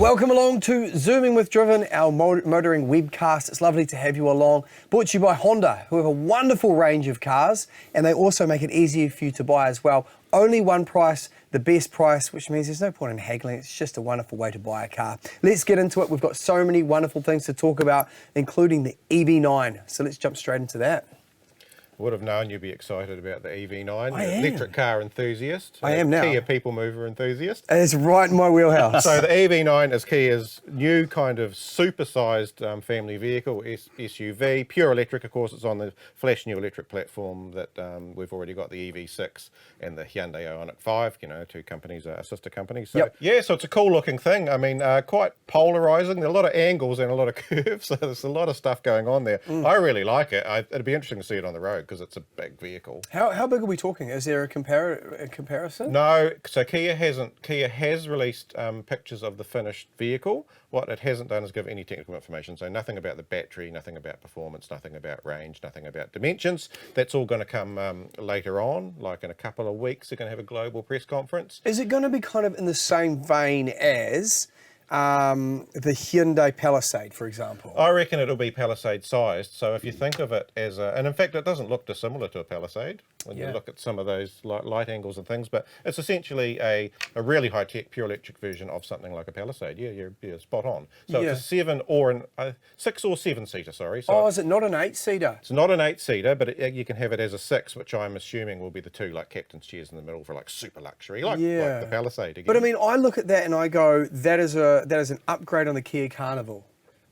Welcome along to Zooming with Driven, our motoring webcast. It's lovely to have you along. Brought to you by Honda, who have a wonderful range of cars, and they also make it easier for you to buy as well. Only one price, the best price, which means there's no point in haggling. It's just a wonderful way to buy a car. Let's get into it. We've got so many wonderful things to talk about, including the EV9. So let's jump straight into that. Would have known you'd be excited about the EV9. I am. Electric car enthusiast. I am now. Kia people mover enthusiast. It's right in my wheelhouse. So the EV9 is Kia's new kind of super-sized family vehicle, SUV. Pure electric, of course. It's on the flash new electric platform that we've already got the EV6 and the Hyundai Ioniq 5, you know, two companies, sister companies. So, yeah, so it's a cool looking thing. I mean, quite polarizing. There are a lot of angles and a lot of curves, so there's a lot of stuff going on there. I really like it. It'd be interesting to see it on the road, because it's a big vehicle. How big are we talking? Is there a comparison? No, so Kia has released pictures of the finished vehicle. What it hasn't done is give any technical information, so nothing about the battery, nothing about performance, nothing about range, nothing about dimensions. That's all going to come later on, like in a couple of weeks. They're going to have a global press conference. Is it going to be kind of in the same vein as the Hyundai Palisade, for example? I reckon it'll be Palisade sized. So if you think of it as and in fact it doesn't look dissimilar to a Palisade when you look at some of those light angles and things, but it's essentially a really high-tech pure electric version of something like a Palisade. Yeah, you're spot on. So it's a 7 or a 6 or 7 seater, sorry. So is it not an 8-seater? It's not an 8-seater, but you can have it as a 6, which I'm assuming will be the two like captain's chairs in the middle for like super luxury, like the Palisade again. But I mean, I look at that and I go, that is an upgrade on the Kia Carnival.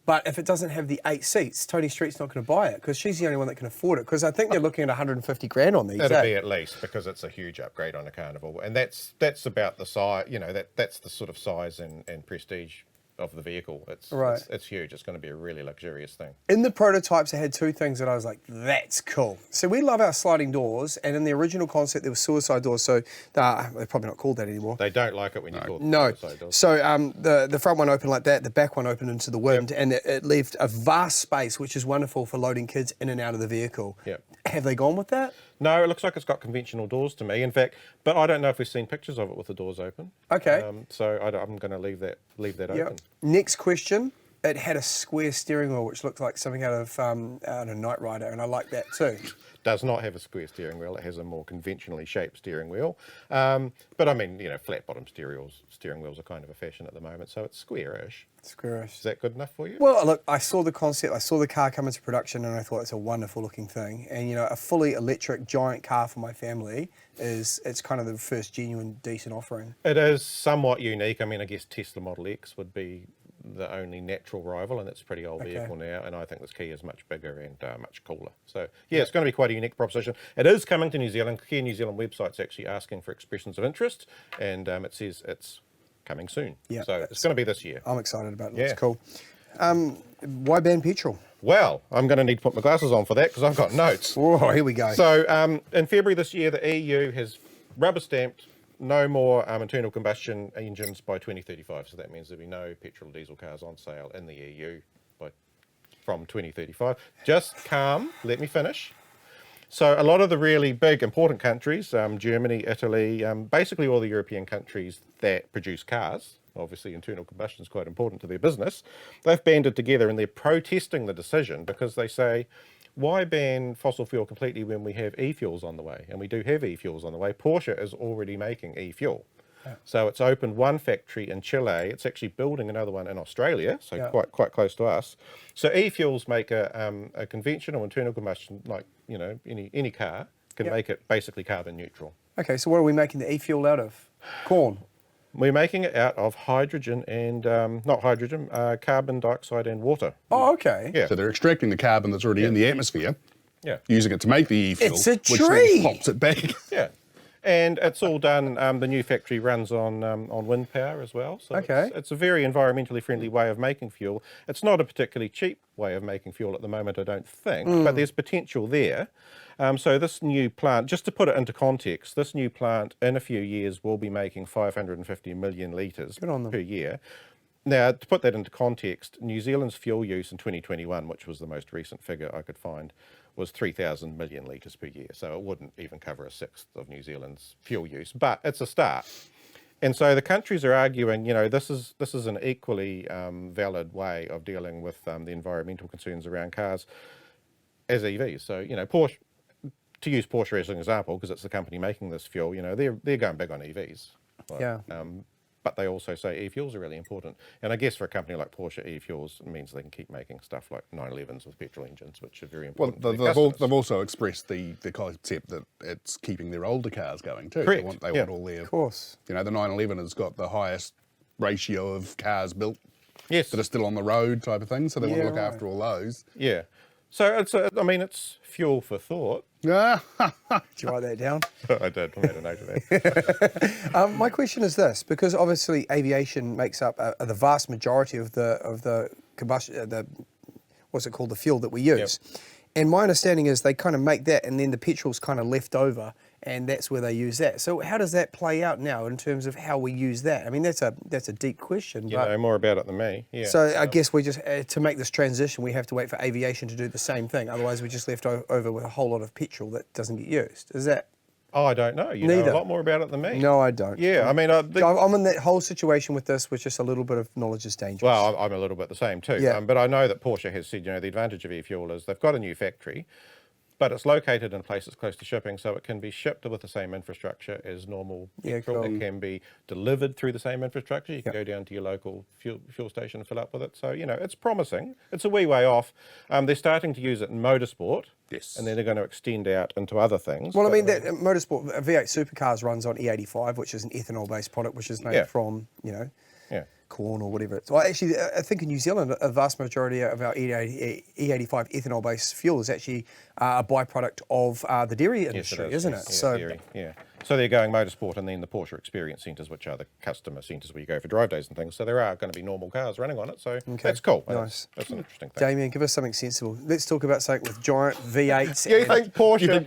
But if it doesn't have the 8 seats, Tony Street's not going to buy it, because she's the only one that can afford it. Because I think they're looking at 150 grand on these. It'll be at least, because it's a huge upgrade on a Carnival, and that's about the size. You know, that's the sort of size and prestige of the vehicle. It's huge. It's going to be a really luxurious thing. In the prototypes, I had two things that I was like, that's cool. So we love our sliding doors, and in the original concept, there were suicide doors, so they're probably not called that anymore. They don't like it when you call them suicide doors. So the front one opened like that, the back one opened into the wind, and it left a vast space, which is wonderful for loading kids in and out of the vehicle. Yep. Have they gone with that? No, it looks like it's got conventional doors to me. In fact, but I don't know if we've seen pictures of it with the doors open. Okay. So I'm going to leave that open. Next question. It had a square steering wheel, which looked like something out of a Knight Rider, and I like that too. Does not have a square steering wheel. It has a more conventionally shaped steering wheel. But I mean, you know, flat bottom steering wheels are kind of a fashion at the moment, so it's squarish. Squarish. Is that good enough for you? Well, look, I saw the concept, I saw the car come into production, and I thought it's a wonderful looking thing. And, you know, a fully electric giant car for my family it's kind of the first genuine decent offering. It is somewhat unique. I mean, I guess Tesla Model X would be the only natural rival, and it's a pretty old vehicle now, and I think this Kia is much bigger and much cooler. So yeah, it's going to be quite a unique proposition. It is coming to New Zealand. Kia New Zealand website's actually asking for expressions of interest, and it says it's coming soon. Yeah, so it's going to be this year. I'm excited about it. It's cool. Why ban petrol? Well, I'm going to need to put my glasses on for that, because I've got notes. Oh, here we go. So in February this year, the EU has rubber stamped no more internal combustion engines by 2035. So that means there'll be no petrol diesel cars on sale in the EU from 2035. Just calm, let me finish. So a lot of the really big, important countries, Germany, Italy, basically all the European countries that produce cars, obviously internal combustion is quite important to their business, they've banded together and they're protesting the decision, because they say, why ban fossil fuel completely when we have e-fuels on the way? And we do have e-fuels on the way. Porsche is already making e-fuel. So it's opened one factory in Chile. It's actually building another one in Australia, so quite close to us. So e-fuels make a conventional internal combustion, like, you know, any car can make it basically carbon neutral. Okay, so what are we making the e-fuel out of? Corn. We're making it out of hydrogen and, not hydrogen, carbon dioxide and water. Oh, okay. Yeah. So they're extracting the carbon that's already in the atmosphere, using it to make the e-fuel, It's a which tree. then pops it back. Yeah. And it's all done, the new factory runs on wind power as well. So it's a very environmentally friendly way of making fuel. It's not a particularly cheap way of making fuel at the moment, I don't think, but there's potential there. So this new plant, just to put it into context, this new plant in a few years will be making 550 million litres per year. Now, to put that into context, New Zealand's fuel use in 2021, which was the most recent figure I could find, was 3,000 million litres per year. So it wouldn't even cover a sixth of New Zealand's fuel use, but it's a start. And so the countries are arguing, this is an equally valid way of dealing with the environmental concerns around cars as EVs. So, Porsche, to use Porsche as an example, because it's the company making this fuel, they're going big on EVs. Right? Yeah. But they also say e-fuels are really important. And I guess for a company like Porsche, e-fuels means they can keep making stuff like 911s with petrol engines, which are very important. Well, they've also expressed the concept that it's keeping their older cars going too. Correct. They want all their... Of course. the 911 has got the highest ratio of cars built Yes. that are still on the road type of thing, so they want to look right. after all those. Yeah. So it's fuel for thought. Yeah. Did you write that down? I did. I made a note of that. My question is this, because obviously aviation makes up the vast majority of the combustion, what's it called, the fuel that we use. Yep. And my understanding is they kind of make that, and then the petrol's kind of left over, and that's where they use that. So how does that play out now in terms of how we use that? I mean, that's a deep question. You know more about it than me. Yeah. So I guess we just, to make this transition, we have to wait for aviation to do the same thing. Otherwise, we're just left over with a whole lot of petrol that doesn't get used. Is that? Oh, I don't know. You know a lot more about it than me. No, I don't. Yeah, I mean, I'm in that whole situation with this, with just a little bit of knowledge is dangerous. well, I'm a little bit the same too. Yeah. But I know that Porsche has said, the advantage of e-fuel is they've got a new factory, but it's located in a place that's close to shipping, so it can be shipped with the same infrastructure as normal petrol. Cool. It can be delivered through the same infrastructure. You can go down to your local fuel station and fill up with it. So, it's promising. It's a wee way off. They're starting to use it in motorsport. Yes. And then they're going to extend out into other things. Well, I mean, that motorsport, V8 Supercars runs on E85, which is an ethanol-based product, which is made from, yeah. corn or whatever. Well, actually, I think in New Zealand, a vast majority of our E85 ethanol-based fuel is actually a byproduct of the dairy industry, isn't it? Yeah, So, dairy, yeah. So they're going motorsport and then the Porsche Experience Centres, which are the customer centres where you go for drive days and things. So there are going to be normal cars running on it. So that's cool. Nice. That's an interesting thing. Damien, give us something sensible. Let's talk about something with giant V8s You think Porsche...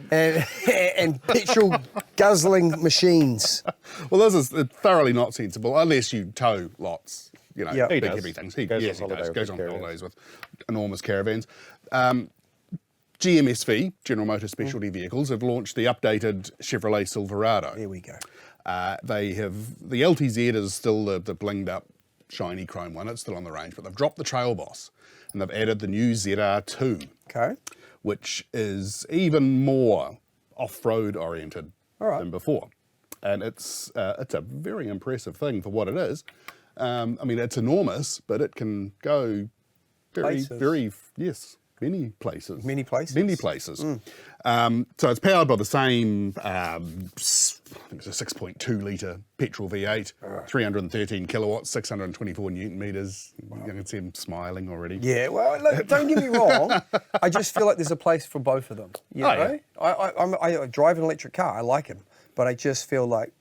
and petrol guzzling machines. Well, this is thoroughly not sensible unless you tow lots. He big does. heavy things. Goes on holidays with enormous caravans. GMSV, General Motors Specialty Vehicles, have launched the updated Chevrolet Silverado. There we go. They have, the LTZ is still the blinged up, shiny chrome one. It's still on the range, but they've dropped the Trail Boss and they've added the new ZR2, which is even more off-road oriented than before. And it's a very impressive thing for what it is. I mean, it's enormous, but it can go many places. Many places? Many places. So it's powered by the same, I think it's a 6.2 litre petrol V8, 313 kilowatts, 624 newton metres. You can see him smiling already. Yeah, well, look, don't get me wrong. I just feel like there's a place for both of them. You know? Yeah. I drive an electric car. I like them. But I just feel like,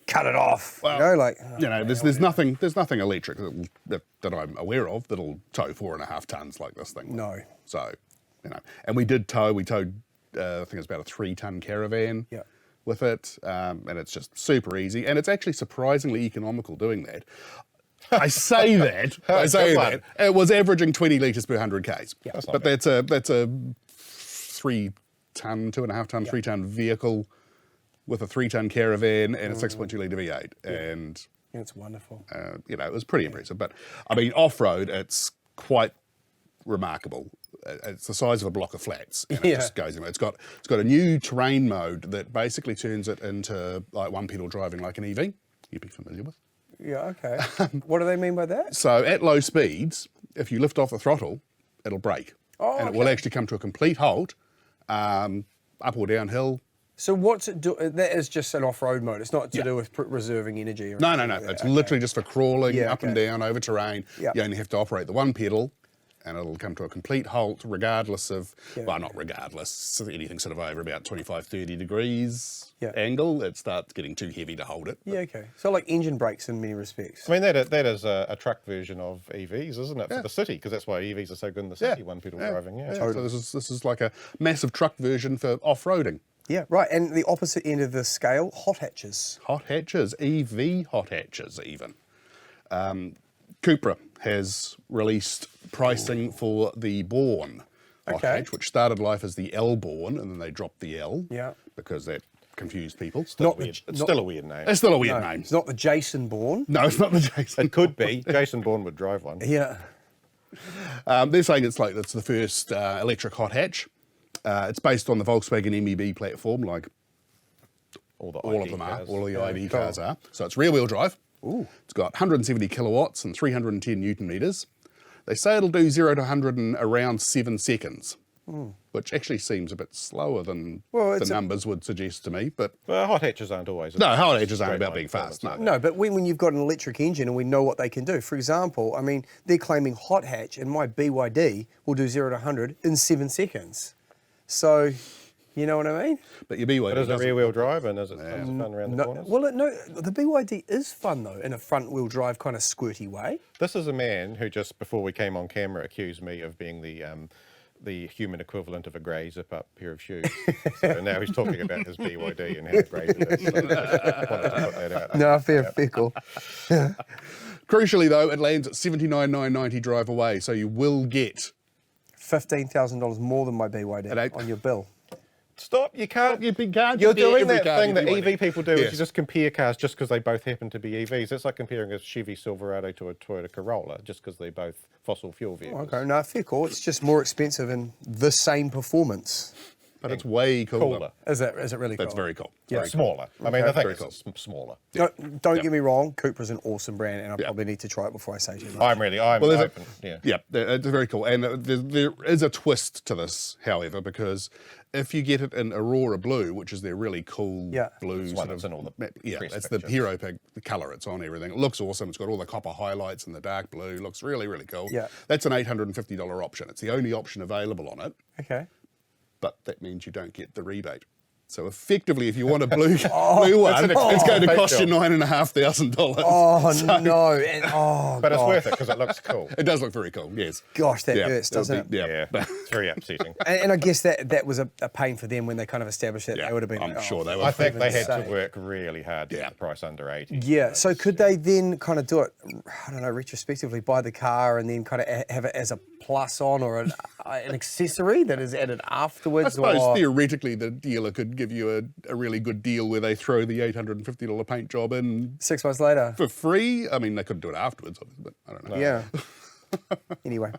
cut it off. Well, there's nothing electric that I'm aware of that'll tow 4.5 tons like this thing. No. So, and we towed, I think it's about a 3-ton caravan with it, and it's just super easy, and it's actually surprisingly economical doing that. I say that. It was averaging 20 litres per 100 k's. Yeah. But that's a 3-ton, 2.5-ton, 3-ton vehicle with a 3-ton caravan and a 6.2 litre V8. And it's wonderful. It was pretty impressive. But I mean, off-road, it's quite remarkable. It's the size of a block of flats. And it just goes in. It's got a new terrain mode that basically turns it into like one pedal driving like an EV. You'd be familiar with. Yeah, okay. What do they mean by that? So at low speeds, if you lift off the throttle, it'll brake. And it will actually come to a complete halt, up or downhill. So what's it do? That is just an off-road mode. It's not to do with reserving energy. Or No. like It's literally just for crawling up and down over terrain. Yeah. You only have to operate the one pedal, and it'll come to a complete halt regardless of, not regardless, so anything sort of over about 25, 30 degrees angle, it starts getting too heavy to hold it. Yeah, okay. So like engine brakes in many respects. I mean, that is a truck version of EVs, isn't it, for the city? Because that's why EVs are so good in the city, one pedal driving. So this is like a massive truck version for off-roading. Yeah, right. And the opposite end of the scale, hot hatches. Hot hatches, EV hot hatches even. Cupra has released pricing for the Born hot hatch, which started life as the L Born, and then they dropped the L because that confuse people. It's still a weird name. It's still a weird name. It's not the Jason Bourne. No, it's not the Jason. It could be. Jason Bourne would drive one. Yeah. They're saying it's the first electric hot hatch. It's based on the Volkswagen MEB platform, like All of them are. All of the ID cars are. So it's rear-wheel drive. Ooh. It's got 170 kilowatts and 310 newton meters. They say it'll do 0 to 100 in around 7 seconds, which actually seems a bit slower than the numbers would suggest to me. But Well, hot hatches aren't always. no, hot hatches aren't straight about line being fast. No. No, but when you've got an electric engine and we know what they can do, for example, I mean, they're claiming hot hatch and my BYD will do 0 to 100 in 7 seconds. So, you know what I mean? But your BYD But is it doesn't. rear-wheel drive and is it fun around the corners? Well, no, the BYD is fun though, in a front-wheel drive kind of squirty way. This is a man who just before we came on camera accused me of being the human equivalent of a grey zip-up pair of shoes. So now he's talking about his BYD and how great it is. So I just wanted to put that out. No, fair call. Crucially, though, it lands at $79,990 drive away, so you will get. $15,000 more than my BYD on your bill. Stop! You can't. You can't You're compare doing every that car thing to that BYD. EV people do, is Yes. you just compare cars just because they both happen to be EVs. It's like comparing a Chevy Silverado to a Toyota Corolla just because they're both fossil fuel vehicles. Okay, no, fair call. It's just more expensive and the same performance. But it's way cooler. Is it really cool? That's very cool. Yeah. Smaller. I mean, the thing Very is, cool. it's smaller. Don't get me wrong, Cupra's an awesome brand and I probably need to try it before I say too much. I'm Well, open. Yeah. Yeah, it's very cool. And there is a twist to this, however, because if you get it in Aurora Blue, which is their really cool blue, It's one that's in all the press it's the pictures. hero pick, the colour it's on, everything. It looks awesome. It's got all the copper highlights and the dark blue. Looks really, really cool. Yeah. That's an $850 option. It's the only option available on it, Okay. but that means you don't get the rebate. So effectively, if you want a blue blue one, an it's going to expensive cost you job. $9,500. Oh no! And, But it's worth it because it looks cool. It does look very cool, yes. gosh, that Yeah, hurts, it'll doesn't be- it? Yeah. Yeah, it's very upsetting. And I guess that was a pain for them when they kind of established that. They would have been. I'm like, sure they were. I think they had sake. to work really hard to get the price under 80. Yeah. So could they then kind of do it? I don't know, retrospectively, buy the car and then kind of have it as a plus on or an accessory that is added afterwards? I suppose or... theoretically the dealer could give you a really good deal where they throw the $850 paint job in 6 months later. for free. I mean, they could do it afterwards, obviously, but I don't know. Yeah. Anyway,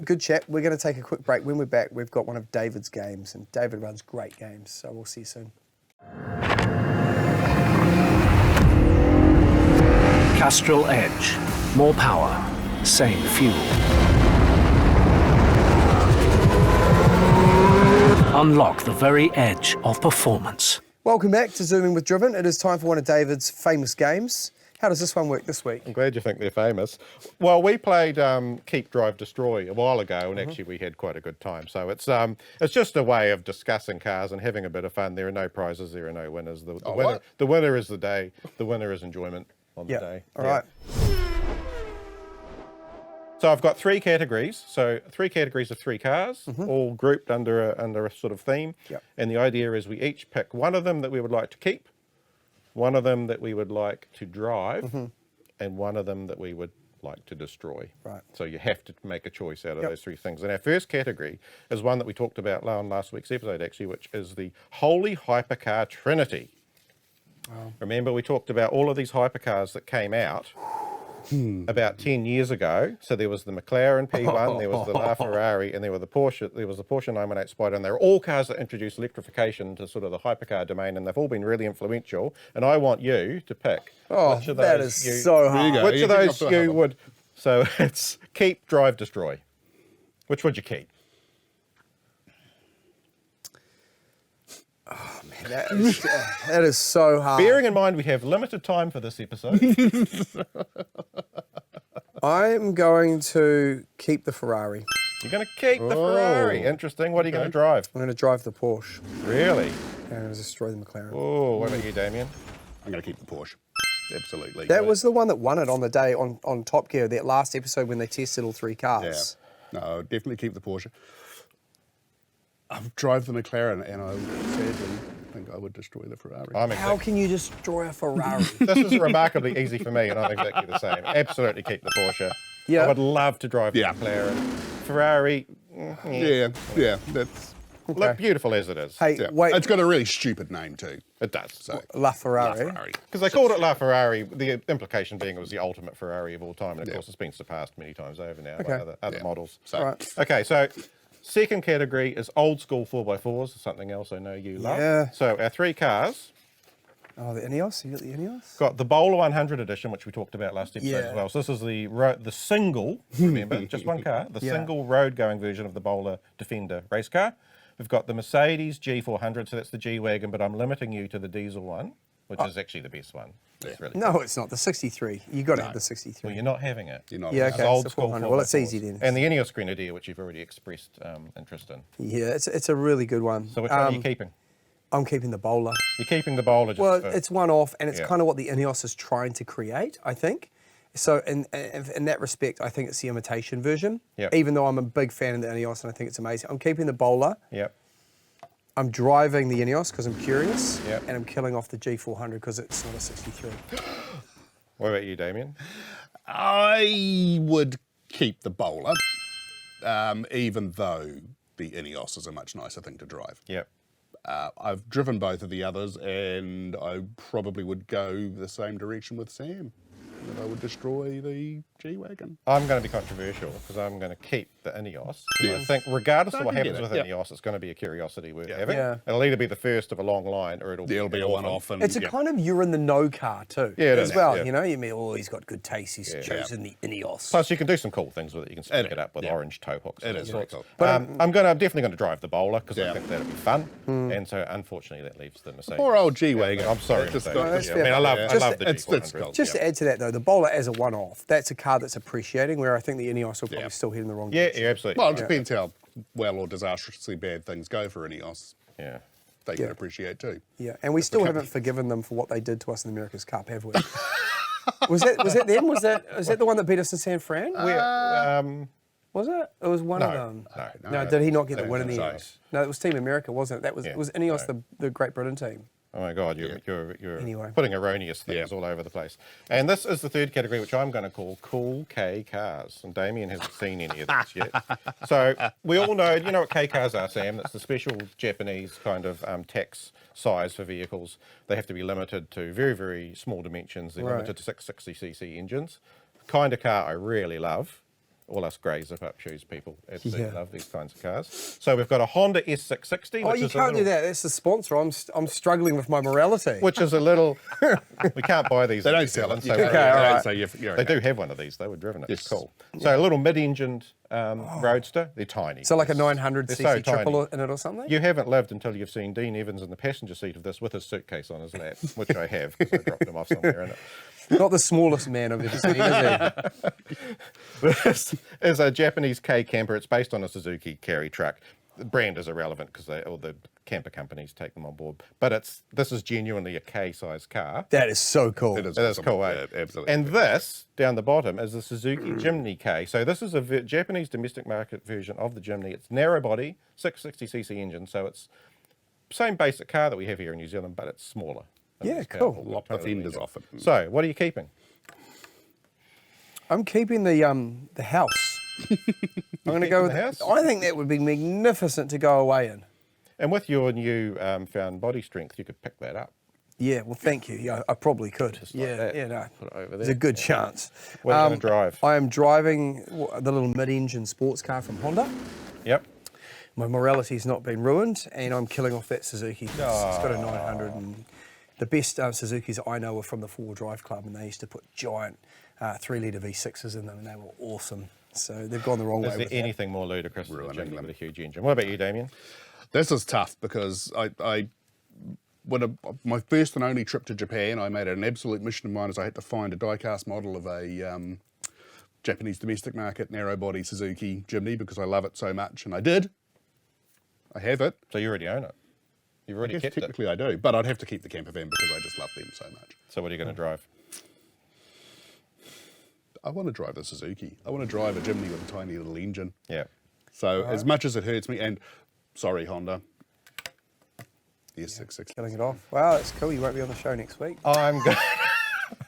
good chat. We're going to take a quick break. When we're back, we've got one of David's games, and David runs great games, so we'll see you soon. Castrol Edge. More power, same fuel. Unlock the very edge of performance. Welcome back to Zooming with Driven. It is time for one of David's famous games. How does this one work this week? I'm glad you think they're famous. Well, we played Keep, Drive, Destroy a while ago, and actually we had quite a good time. So it's just a way of discussing cars and having a bit of fun. There are no prizes, there are no winners. The winner is the day. The winner is enjoyment on the day. All right. So I've got 3 categories. So 3 categories of 3 cars, all grouped under a sort of theme. Yep. And the idea is we each pick one of them that we would like to keep, one of them that we would like to drive, and one of them that we would like to destroy. Right. So you have to make a choice out of those 3 things. And our first category is one that we talked about on last week's episode, actually, which is the Holy Hypercar Trinity. Remember, we talked about all of these hypercars that came out about 10 years ago. So there was the McLaren P1, there was the LaFerrari, and there was the Porsche 918 Spider, and they're all cars that introduced electrification to sort of the hypercar domain, and they've all been really influential. And I want you to pick which of those that is so hard. There you go. which You of pick those up the hard you one. would. So it's keep, drive, destroy. Which would you keep? That is so hard. Bearing in mind we have limited time for this episode. I'm going to keep the Ferrari. You're going to keep the Ferrari. Interesting. What are you going to drive? I'm going to drive the Porsche. Really? And I'm going to destroy the McLaren. Oh, what about you, Damien? I'm going to keep the Porsche. Absolutely. That was the one that won it on the day on Top Gear, that last episode when they tested all 3 cars. Yeah. No, definitely keep the Porsche. I've drive the McLaren, and I sadly think I would destroy the Ferrari. How can you destroy a Ferrari? This is remarkably easy for me, and I'm exactly the same. Absolutely keep the Porsche. Yeah. I would love to drive the McLaren. Ferrari, yeah, that's Look beautiful as it is. Hey, Yeah. wait, It's got a really stupid name too. It does. So La Ferrari. Ferrari. Because they called it La Ferrari, the implication being it was the ultimate Ferrari of all time. And of course, it's been surpassed many times over now by other models. So Right. Okay, so second category is old school 4x4s, something else I know you love. Yeah. So our 3 cars Oh, the Ineos? You got the Ineos? got the Bowler 100 edition, which we talked about last episode Yeah. as well. So this is the single, remember, just one car, the single road-going version of the Bowler Defender race car. We've got the Mercedes G400, so that's the G-Wagon, but I'm limiting you to the diesel one, which is actually the best one. It's really No, it's not. The 63. You got to have the 63. Well, you're not having it. you're not. Yeah, It's okay. old so school 400. Well, it's 4x4s. easy then. And the Ineos Grenadier, which you've already expressed interest in. Yeah, it's a really good one. So which one are you keeping? I'm keeping the Bowler. You're keeping the Bowler just Well, for- it's one off, and it's Yeah. kind of what the Ineos is trying to create, I think. So in that respect, I think it's the imitation version. Yep. Even though I'm a big fan of the Ineos and I think it's amazing. I'm keeping the Bowler. Yep. I'm driving the Ineos because I'm curious. Yep. And I'm killing off the G400 because it's not a 63. What about you, Damien? I would keep the Bowler, even though the Ineos is a much nicer thing to drive. Yep. I've driven both of the others, and I probably would go the same direction with Sam. That I would destroy the G-Wagon. I'm going to be controversial because I'm going to keep the Ineos. Yeah. I think regardless of I what can happens get with it, yeah. Ineos, it's going to be a curiosity worth having. Yeah. It'll either be the first of a long line or it'll There'll be a an one-off. And It's a kind of you're in the know car too. Yeah, it as is, well. yeah. You know, you mean, oh, he's got good taste. He's Yeah. chosen the Ineos. Plus, you can do some cool things with it. You can stick It- it up with yeah. orange toe hooks. It and is all really sorts. cool. I'm definitely going to drive the Bowler because I Yeah. think that'll be fun. And so, unfortunately, that leaves the Mercedes. poor old G-Wagon. I'm sorry. It's to just say got- that. that's Yeah. fair. I mean, I love the It's G400. cool. Just to add to that though, the Bowler as a one-off, that's a car that's appreciating. Where I think the Ineos will probably Yeah. still head in the wrong Yeah, direction. yeah, absolutely. Well, it depends how well or disastrously bad things go for Ineos. Yeah. They can Yeah. appreciate too. Yeah, and we still haven't forgiven them for what they did to us in the America's Cup, have we? was that them? Was that the one that beat us in San Fran? Was it? It was one of No, them. no. No, did he not get the No, win in the no. end? No, it was Team America, wasn't it? That was Yeah, it was Ineos, no. the Great Britain team. Oh my God, you're Anyway. putting erroneous things Yeah. all over the place. And this is the third category, which I'm going to call cool K cars. And Damien hasn't seen any of these yet. So we all know, you know what K cars are, Sam? That's the special Japanese kind of tax size for vehicles. They have to be limited to very, very small dimensions. They're Right. limited to 660cc engines. Kind of car I really love. All us grey zip-up shoes people absolutely Yeah. love these kinds of cars. So we've got a Honda S660. Oh, which you is a can't do little- that. That's the sponsor. I'm struggling with my morality. Which is a little. We can't buy these. They in don't New sell Zealand, it. so You we're- can't- Okay, all they right. say you're They okay. do have one of these. They were driven it. It's Yes. cool. So a little mid-engined roadster. They're tiny. So like a 900 They're cc so triple tiny. in it or something? You haven't lived until you've seen Dean Evans in the passenger seat of this with his suitcase on his lap, which I have because I dropped him off somewhere in it. Not the smallest man I've ever seen, is he? This is a Japanese K camper. It's based on a Suzuki carry truck. The brand is irrelevant because all the camper companies take them on board. But this is genuinely a K-sized car. That is so cool. It is It is awesome. cool, eh? Yeah, absolutely. And this, down the bottom, is the Suzuki Jimny K. So this is a Japanese domestic market version of the Jimny. It's narrow body, 660cc engine, so it's same basic car that we have here in New Zealand, but it's smaller. Yeah, It's cool. powerful. Lop the fenders off it. So, what are you keeping? I'm keeping the house. I'm going to go with the house? I think that would be magnificent to go away in. And with your new found body strength, you could pick that up. Yeah, well, thank you. Yeah, I probably could. like Yeah, that. yeah, no. Put it over There's there. a good chance. What are you gonna drive? I am driving the little mid-engine sports car from Honda. Yep. My morality's not been ruined, and I'm killing off that Suzuki. It's got a 900, and the best Suzukis I know are from the 4-wheel drive club, and they used to put giant 3-litre V6s in them, and they were awesome. So they've gone the wrong way Is there with that. anything more ludicrous than a Ruining Jimny them. with a huge engine? What about you, Damien? This is tough because my first and only trip to Japan, I made it an absolute mission of mine as I had to find a die-cast model of a Japanese domestic market narrow body Suzuki Jimny because I love it so much, and I did. I have it. So you already own it. You've I already guess kept it. technically I do, but I'd have to keep the camper van because I just love them so much. So what are you going to drive? I want to drive a Suzuki. I want to drive a Jimny with a tiny little engine. Yeah. So as much as it hurts me, and sorry Honda, the S660. Killing it off. Wow, that's cool. You won't be on the show next week. I'm going.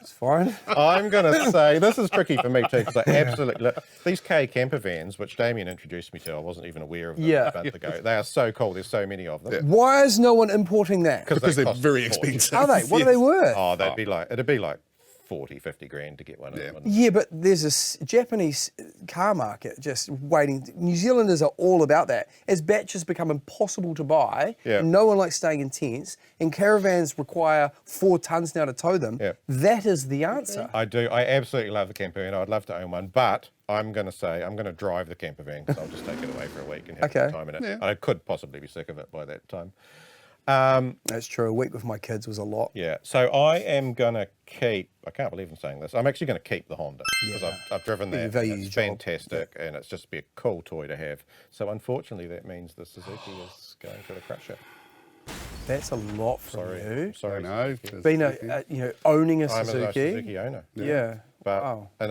It's fine. I'm going to say this is tricky for me too because I absolutely these K camper vans, which Damien introduced me to, I wasn't even aware of them Yeah. a month ago. They are so cool. There's so many of them. Why is no one importing that? Because they're cost very a fortune. expensive. Are they? What are they worth? Oh, it'd be like 40, 50 grand to get one. Yeah. Yeah, but there's this Japanese car market just waiting. New Zealanders are all about that. As batches become impossible to buy, Yeah. and no one likes staying in tents, and caravans require 4 tons now to tow them, Yeah. that is the answer. I do. I absolutely love the camper van. I'd love to own one, but I'm going to say I'm going to drive the camper van because I'll just take it away for a week and have Okay. some time in it. Yeah. I could possibly be sick of it by that time. That's true. A week with my kids was a lot. Yeah, so I am going to keep, I can't believe I'm saying this, I'm actually going to keep the Honda because I've driven You that. value And your it's job. fantastic and it's just be a cool toy to have. So unfortunately that means the Suzuki is going to the crusher. That's a lot from Sorry. you. I'm sorry. I know. Suzuki. Being owning a I'm Suzuki. a Suzuki owner. Yeah. But, Wow. and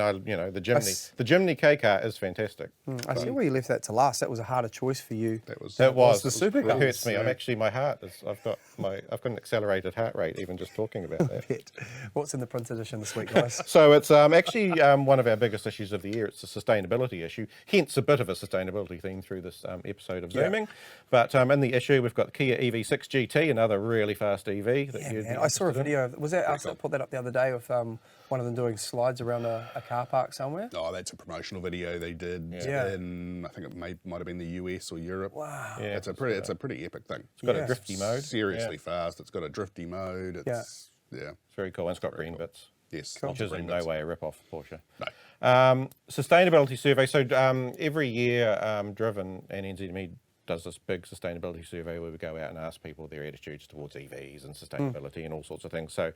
the Jimny K car is fantastic. I see why you left that to last. That was a harder choice for you. That was That was the supercar. It hurts me. I'm actually my heart is. I've got an accelerated heart rate even just talking about that. Pet. What's in the print edition this week, guys? So it's actually one of our biggest issues of the year. It's a sustainability issue, hence a bit of a sustainability theme through this episode of Zooming. But in the issue, we've got the Kia EV6 GT, another really fast EV. Man, I saw a video. Was that us that put that up the other day with one of them doing slides around a car park somewhere? Oh, that's a promotional video they did Yeah. in, I think it might have been the US or Europe. Wow. Yeah, It's a pretty epic thing. It's got Yeah. a drifty mode. Seriously fast. It's got a drifty mode. It's It's very cool. And it's got green bits, yes. Cool. which is in no way a rip-off of Porsche. No. Sustainability survey. So every year, Driven and NZME does this big sustainability survey where we go out and ask people their attitudes towards EVs and sustainability and all sorts of things. So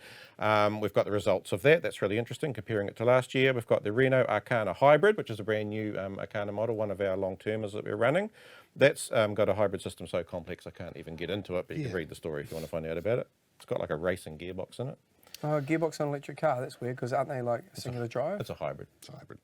we've got the results of that. That's really interesting, comparing it to last year. We've got the Renault Arcana Hybrid, which is a brand new Arcana model, one of our long-termers that we're running. That's got a hybrid system so complex I can't even get into it, but you can read the story if you want to find out about it. It's got like a racing gearbox in it. Gearbox on electric car. That's weird because aren't they like singular drive? It's a hybrid. It's a hybrid.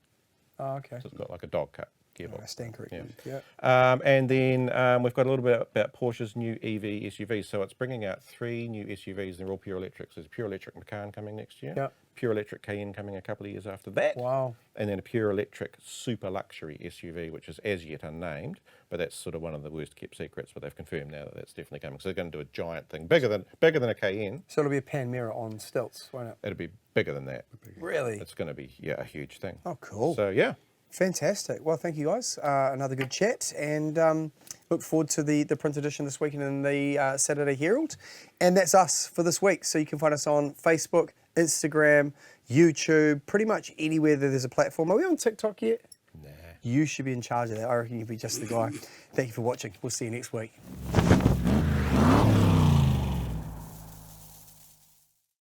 Oh, okay. So it's got like a dog cut gearbox. Stand corrected. Yeah. Yeah. And then we've got a little bit about Porsche's new EV SUVs. So it's bringing out 3 new SUVs. They're all pure electrics. There's a pure electric Macan coming next year. Yeah. Pure electric Cayenne coming a couple of years after that. Wow. And then a pure electric super luxury SUV, which is as yet unnamed, but that's sort of one of the worst kept secrets. But they've confirmed now that that's definitely coming. So they're going to do a giant thing, bigger than a Cayenne. So it'll be a Panamera on stilts, won't it? It'll be bigger than that. Really? It's going to be a huge thing. Oh, cool. So yeah. Fantastic. Well, thank you guys. Another good chat, and look forward to the print edition this weekend in the Saturday Herald. And that's us for this week. So you can find us on Facebook, Instagram, YouTube, pretty much anywhere that there's a platform. Are we on TikTok yet? Nah. You should be in charge of that. I reckon you'd be just the guy. Thank you for watching. We'll see you next week.